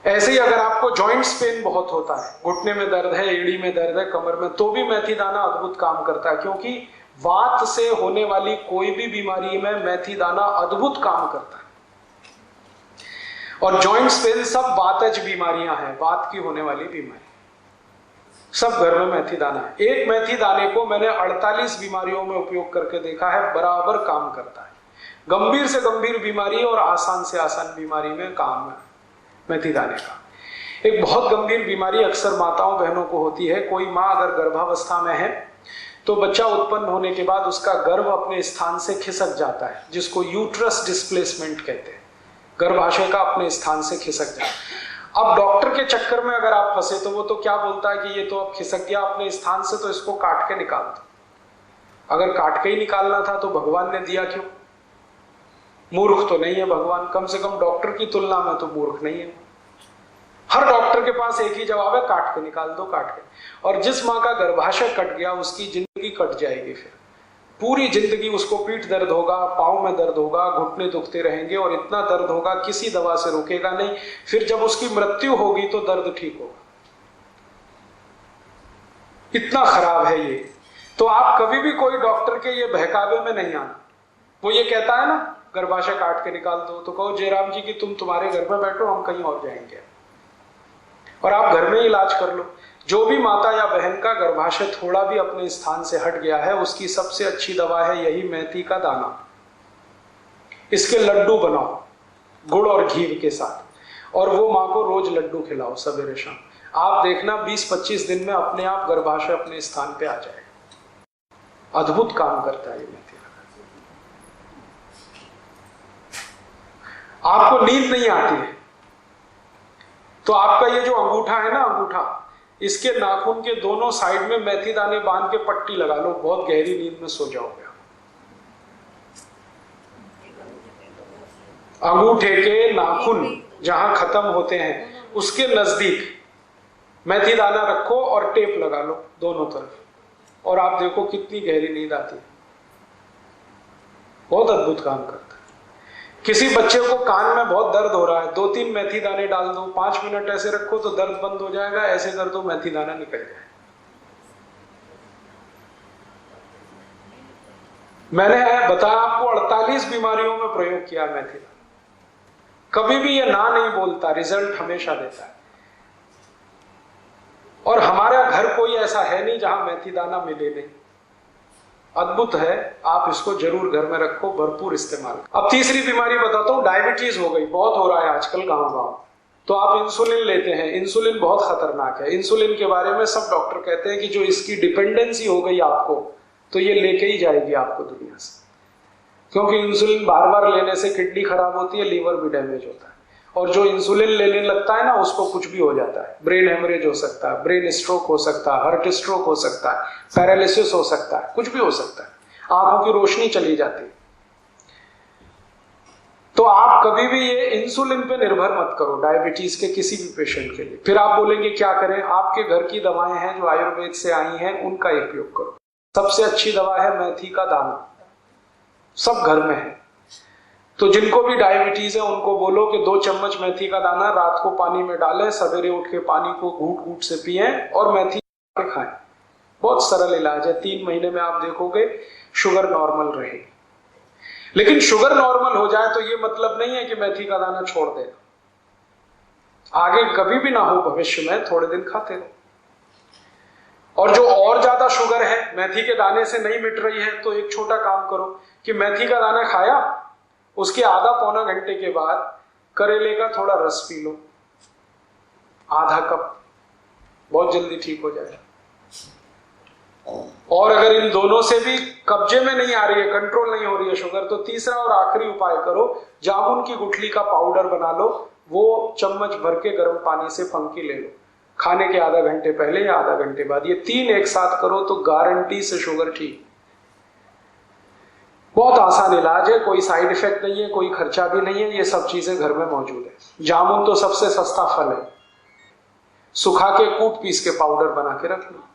ऐसे ही अगर आपको जॉइंट्स पेन बहुत होता है, घुटने में दर्द है, एड़ी में दर्द है, कमर में, तो भी मेथी दाना अद्भुत काम करता है, क्योंकि वात से होने वाली कोई भी बीमारी में मेथी दाना अद्भुत काम करता है। और जॉइंट्स पेन सब वातज बीमारियां हैं, वात की होने वाली बीमारी, सब घर में मेथी दाना है। एक मेथी दाने को मैंने 48 बीमारियों में उपयोग करके देखा है, बराबर काम करता है। गंभीर से गंभीर बीमारी और आसान से आसान बीमारी में काम है मेथी दाने का। एक बहुत गंभीर बीमारी अक्सर माताओं बहनों को होती है। कोई माँ अगर गर्भावस्था में है तो बच्चा उत्पन्न होने के बाद उसका गर्भ अपने स्थान से खिसक जाता है, जिसको यूट्रस डिस्प्लेसमेंट कहते हैं। गर्भाशय का अपने स्थान से खिसक जाता है। अब डॉक्टर के चक्कर में अगर आप फंसे तो वो तो क्या बोलता है कि ये तो अब खिसक गया अपने स्थान से, तो इसको काट के निकाल दो। अगर काट के ही निकालना था तो भगवान ने दिया क्यों? मूर्ख तो नहीं है भगवान, कम से कम डॉक्टर की तुलना में तो मूर्ख नहीं है। हर डॉक्टर के पास एक ही जवाब है, काट के निकाल दो, काट के। और जिस माँ का गर्भाशय कट गया उसकी जिंदगी कट जाएगी, फिर पूरी जिंदगी उसको पीठ दर्द होगा, पाँव में दर्द होगा, घुटने दुखते रहेंगे और इतना दर्द होगा किसी दवा से रुकेगा नहीं। फिर जब उसकी मृत्यु होगी तो दर्द ठीक होगा। इतना खराब है ये। तो आप कभी भी कोई डॉक्टर के ये बहकावे में नहीं आना। वो ये कहता है ना गर्भाशय काट के निकाल दो, तो कहो जयराम जी की तुम तुम्हारे घर में बैठो, हम कहीं और जाएंगे और आप घर में इलाज कर लो। जो भी माता या बहन का गर्भाशय थोड़ा भी अपने स्थान से हट गया है, उसकी सबसे अच्छी दवा है यही मेथी का दाना। इसके लड्डू बनाओ गुड़ और घी के साथ, और वो माँ को रोज लड्डू खिलाओ सवेरे शाम। आप देखना 20-25 दिन में अपने आप गर्भाशय अपने स्थान पे आ जाएगा। अद्भुत काम करता है ये मेथी। आपको नींद नहीं आती है तो आपका ये जो अंगूठा है ना, अंगूठा, इसके नाखून के दोनों साइड में मेथी दाने बांध के पट्टी लगा लो, बहुत गहरी नींद में सो जाओगे। अंगूठे के नाखून जहां खत्म होते हैं उसके नजदीक मेथी दाना रखो और टेप लगा लो दोनों तरफ, और आप देखो कितनी गहरी नींद आती है। बहुत अद्भुत काम करता है। किसी बच्चे को कान में बहुत दर्द हो रहा है, 2-3 मेथी दाने डाल दो, 5 मिनट ऐसे रखो तो दर्द बंद हो जाएगा। ऐसे कर दो मेथी दाना निकल जाए। मैंने बताया आपको 48 बीमारियों में प्रयोग किया मेथी दाना। कभी भी ये ना नहीं बोलता, रिजल्ट हमेशा देता है। और हमारा घर कोई ऐसा है नहीं जहां मेथी दाना मिले नहीं। अद्भुत है, आप इसको जरूर घर में रखो, भरपूर इस्तेमाल। अब तीसरी बीमारी बताता हूं, डायबिटीज हो गई, बहुत हो रहा है आजकल गांव-गांव। तो आप इंसुलिन लेते हैं, इंसुलिन बहुत खतरनाक है। इंसुलिन के बारे में सब डॉक्टर कहते हैं कि जो इसकी डिपेंडेंसी हो गई आपको, तो ये लेके ही जाएगी आपको दुनिया से। क्योंकि इंसुलिन बार बार लेने से किडनी खराब होती है, लीवर भी डैमेज होता है। और जो इंसुलिन लेने लगता है ना, उसको कुछ भी हो जाता है। ब्रेन हेमरेज हो सकता है, ब्रेन स्ट्रोक हो सकता है, हार्ट स्ट्रोक हो सकता है, पैरालिसिस हो सकता है, कुछ भी हो सकता है, आंखों की रोशनी चली जाती है। तो आप कभी भी ये इंसुलिन पे निर्भर मत करो डायबिटीज के किसी भी पेशेंट के लिए। फिर आप बोलेंगे क्या करें? आपके घर की दवाएं हैं जो आयुर्वेद से आई हैं, उनका उपयोग करो। सबसे अच्छी दवा है मेथी का दाना, सब घर में है। तो जिनको भी डायबिटीज है उनको बोलो कि 2 चम्मच मेथी का दाना रात को पानी में डालें, सवेरे उठ के पानी को घूंट घूंट से पिएं और मेथी के खाएं। बहुत सरल इलाज है। 3 महीने में आप देखोगे शुगर नॉर्मल रहेगी। लेकिन शुगर नॉर्मल हो जाए तो ये मतलब नहीं है कि मेथी का दाना छोड़ देना। आगे कभी भी ना हो भविष्य में, थोड़े दिन खाते रहो। और जो और ज्यादा शुगर है, मेथी के दाने से नहीं मिट रही है, तो एक छोटा काम करो कि मेथी का दाना खाया, उसके आधा पौना घंटे के बाद करेले का थोड़ा रस पी लो, आधा कप, बहुत जल्दी ठीक हो जाएगा। और अगर इन दोनों से भी कब्जे में नहीं आ रही है, कंट्रोल नहीं हो रही है शुगर, तो तीसरा और आखिरी उपाय करो, जामुन की गुठली का पाउडर बना लो, वो चम्मच भर के गर्म पानी से फंकी ले लो, खाने के आधा घंटे पहले या आधा घंटे बाद। ये 3 एक साथ करो तो गारंटी से शुगर ठीक। बहुत आसान इलाज है, कोई साइड इफेक्ट नहीं है, कोई खर्चा भी नहीं है, ये सब चीजें घर में मौजूद है। जामुन तो सबसे सस्ता फल है, सुखा के कूट पीस के पाउडर बना के रख लो।